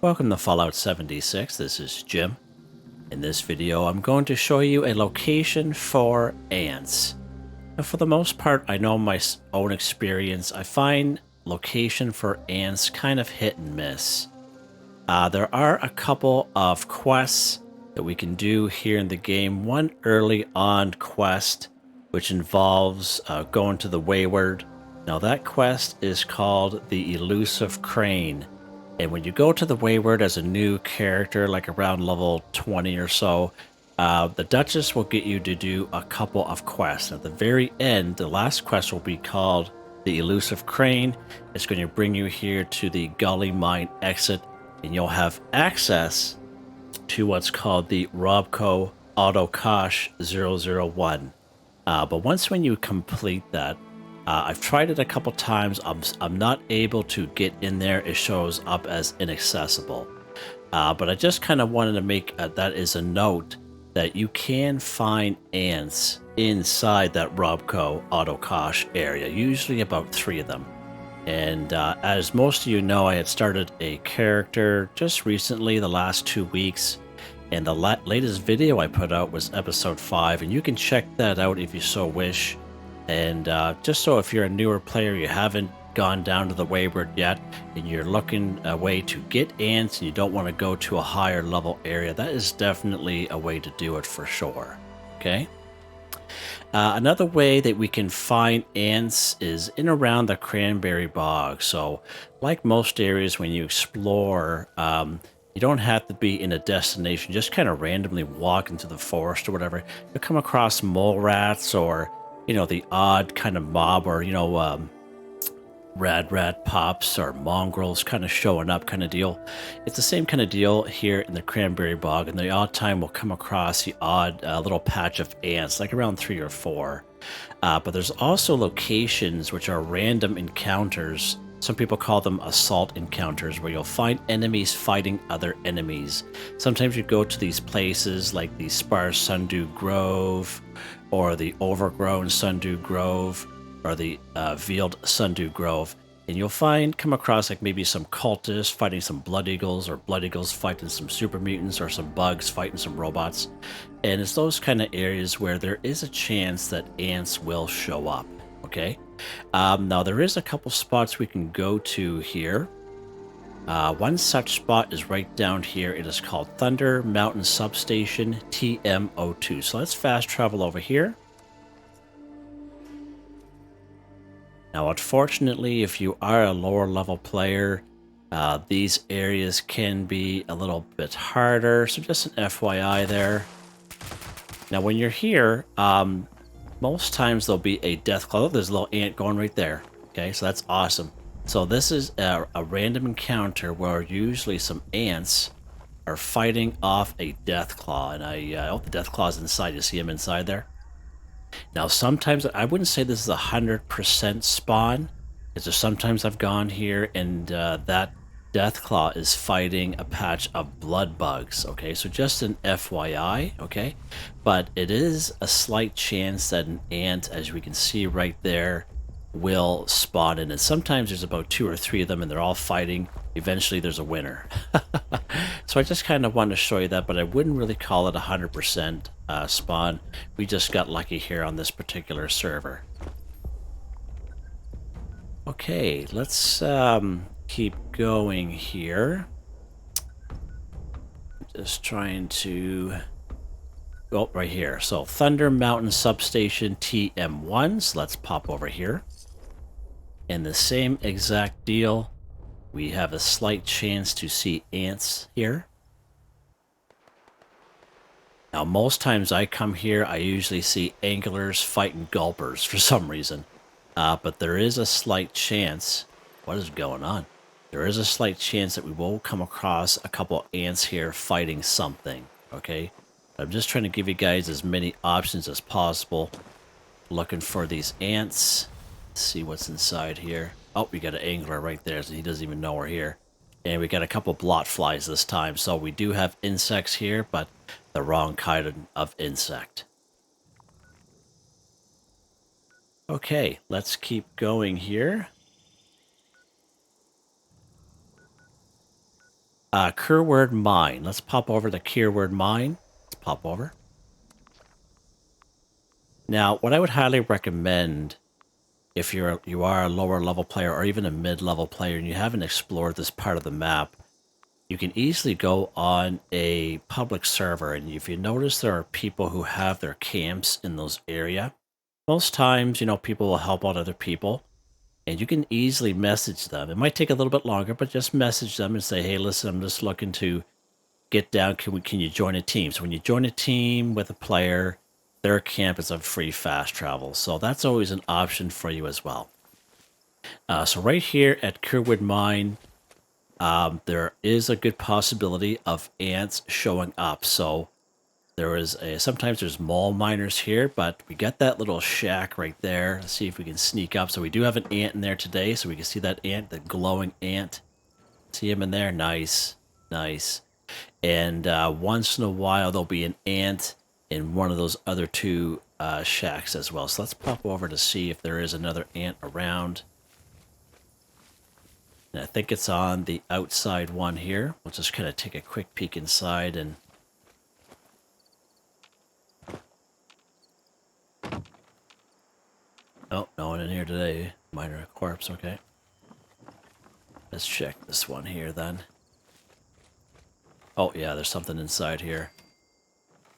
Welcome to Fallout 76, this is Jim. In this video I'm going to show you a location for ants. Now for the most part, I know my own experience, I find location for ants kind of hit and miss. There are a couple of quests that we can do here in the game. One early on quest which involves going to the Wayward. Now that quest is called the Elusive Crane. And when you go to the Wayward as a new character, like around level 20 or so, the Duchess will get you to do a couple of quests. At the very end, the last quest will be called the Elusive Crane. It's going to bring you here to the Gully Mine exit, and you'll have access to what's called the Robco Autocache 001. But when you complete that, I've tried it a couple times. I'm not able to get in there. It shows up as inaccessible. But I just kind of wanted to make that is a note that you can find ants inside that Robco Autocache area, usually about 3 of them. And as most of you know, I had started a character just recently, the last 2 weeks. And the latest video I put out was episode 5, and you can check that out if you so wish. And just so if you're a newer player, you haven't gone down to the Wayward yet, and you're looking a way to get ants and you don't want to go to a higher level area, that is definitely a way to do it for sure. Okay. Another way that we can find ants is in around the Cranberry Bog. So like most areas when you explore, you don't have to be in a destination, just kind of randomly walk into the forest or whatever. You'll come across mole rats or, you know, the odd kind of mob or, you know, rad rat pops or mongrels kind of showing up kind of deal. It's the same kind of deal here in the Cranberry Bog, and the odd time we'll come across the odd little patch of ants, like around 3 or 4. But there's also locations which are random encounters. Some people call them assault encounters, where you'll find enemies fighting other enemies. Sometimes you go to these places like the sparse Sundew Grove, or the overgrown Sundew Grove, or the veiled Sundew Grove, and you'll come across like maybe some cultists fighting some blood eagles, or blood eagles fighting some super mutants, or some bugs fighting some robots. And it's those kind of areas where there is a chance that ants will show up. Okay. Now there is a couple spots we can go to here. One such spot is right down here. It is called Thunder Mountain Substation TM02. So let's fast travel over here. Now, unfortunately, if you are a lower level player, these areas can be a little bit harder. So just an FYI there. Now, when you're here, most times there'll be a death claw. Oh, there's a little ant going right there. Okay, so that's awesome. So this is a random encounter where usually some ants are fighting off a death claw. And oh, the death claw's inside. You see him inside there? Now, sometimes I wouldn't say this is 100% spawn. Because sometimes I've gone here and that Deathclaw is fighting a patch of blood bugs. Okay, so just an FYI. Okay, but it is a slight chance that an ant, as we can see right there, will spawn in. And sometimes there's about 2 or 3 of them, and they're all fighting. Eventually, there's a winner. So I just kind of wanted to show you that, but I wouldn't really call it 100% spawn. We just got lucky here on this particular server. Okay, let's keep going here. Just trying to... Oh, right here. So Thunder Mountain Substation TM1. So let's pop over here. And the same exact deal. We have a slight chance to see ants here. Now, most times I come here, I usually see anglers fighting gulpers for some reason. But there is a slight chance... What is going on? There is a slight chance that we will come across a couple ants here fighting something. Okay? I'm just trying to give you guys as many options as possible. Looking for these ants. Let's see what's inside here. Oh, we got an angler right there, so he doesn't even know we're here. And we got a couple blot flies this time. So we do have insects here, but the wrong kind of insect. Okay, let's keep going here. Kerwood Mine. Let's pop over to Kerwood Mine. Let's pop over. Now, what I would highly recommend if you are a lower level player or even a mid-level player and you haven't explored this part of the map, you can easily go on a public server, and if you notice there are people who have their camps in those area, most times, you know, people will help out other people, and you can easily message them. It might take a little bit longer, but just message them and say, hey, listen, I'm just looking to get down. Can you join a team? So when you join a team with a player, their camp is a free fast travel. So that's always an option for you as well. So right here at Kerwood Mine, there is a good possibility of ants showing up. So there is sometimes there's mole miners here, but we got that little shack right there. Let's see if we can sneak up. So we do have an ant in there today, so we can see that ant, the glowing ant. See him in there? Nice, nice. And once in a while, there'll be an ant in one of those other two shacks as well. So let's pop over to see if there is another ant around. And I think it's on the outside one here. We'll just kind of take a quick peek inside and... Oh, no one in here today. Minor corpse, okay. Let's check this one here then. Oh, yeah, there's something inside here.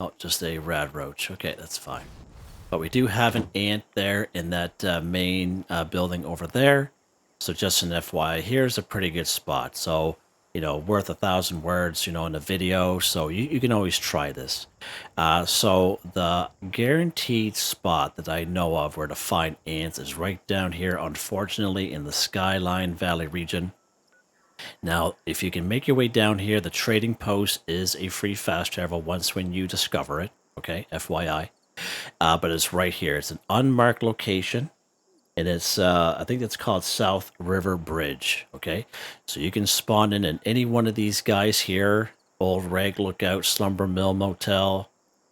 Oh, just a rad roach. Okay, that's fine. But we do have an ant there in that main building over there. So just an FYI, here's a pretty good spot. So, you know, worth 1,000 words, you know, in a video. So you can always try this. So the guaranteed spot that I know of where to find ants is right down here, unfortunately, in the Skyline Valley region. Now, if you can make your way down here, the trading post is a free fast travel once when you discover it. Okay, FYI. But it's right here. It's an unmarked location. And it's, I think it's called South River Bridge, okay? So you can spawn in any one of these guys here, Old Rag Lookout, Slumber Mill Motel,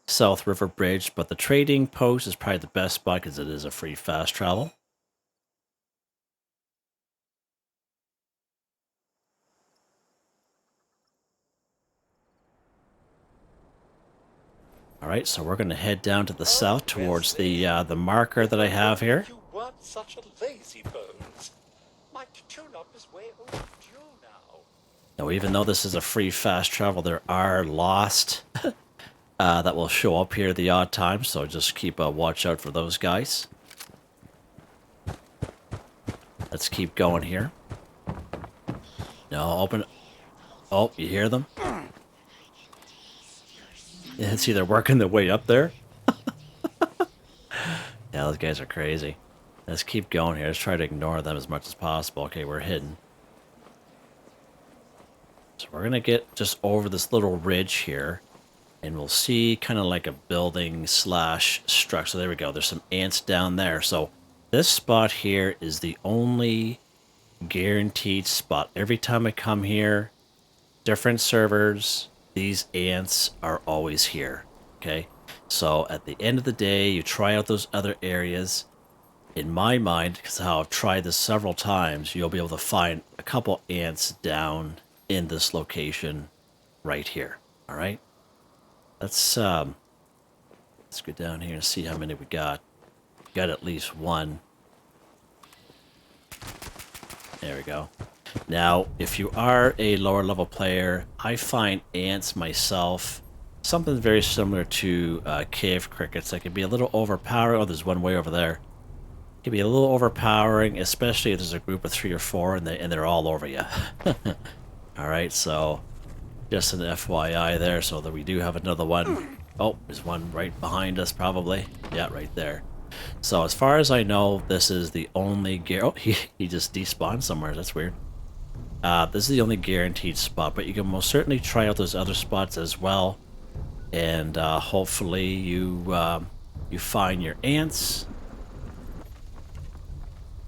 South River Bridge, but the trading post is probably the best spot because it is a free fast travel. All right, so we're going to head down to the south towards the marker that I have here. Weren't such a lazy bones. Might tune up is way overdue now. Now, even though this is a free fast travel, there are lost that will show up here at the odd time, so just keep a watch out for those guys. Let's keep going here. No, open. Oh, you hear them? Yeah, see, they're working their way up there. Yeah, those guys are crazy. Let's keep going here. Let's try to ignore them as much as possible. Okay, we're hidden. So we're going to get just over this little ridge here. And we'll see kind of like a building slash structure. So there we go. There's some ants down there. So this spot here is the only guaranteed spot. Every time I come here, different servers, these ants are always here. Okay? So at the end of the day, you try out those other areas. In my mind, because how I've tried this several times, you'll be able to find a couple ants down in this location right here. All right, let's go down here and see how many we got. We got at least one. There we go. Now, if you are a lower level player, I find ants myself something very similar to cave crickets. That can be a little overpowering. Oh, there's one way over there. Can be a little overpowering, especially if there's a group of 3 or 4 and they're all over you. All right, so just an FYI there, so that we do have another one. Oh, there's one right behind us, probably. Yeah, right there. So as far as I know, this is the only oh, he just despawned somewhere. That's weird. This is the only guaranteed spot, but you can most certainly try out those other spots as well, and hopefully you find your ants.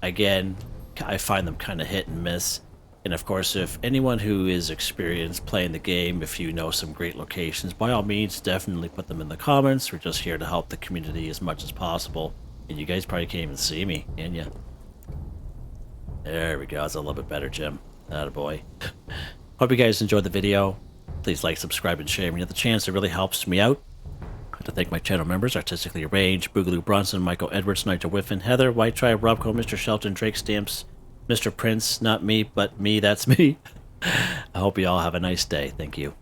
Again, I find them kind of hit and miss. And of course, if anyone who is experienced playing the game, if you know some great locations, by all means, definitely put them in the comments. We're just here to help the community as much as possible. And you guys probably can't even see me, can you? There we go. It's a little bit better, Jim. Attaboy. Hope you guys enjoyed the video. Please like, subscribe, and share when you have the chance. It really helps me out. I'd like to thank my channel members, Artistically Arranged, Boogaloo Bronson, Michael Edwards, Nigel Wiffen, Heather, Whitetribe, Robco, Mr. Shelton, Drake Stamps, Mr. Prince, not me, but me, that's me. I hope you all have a nice day. Thank you.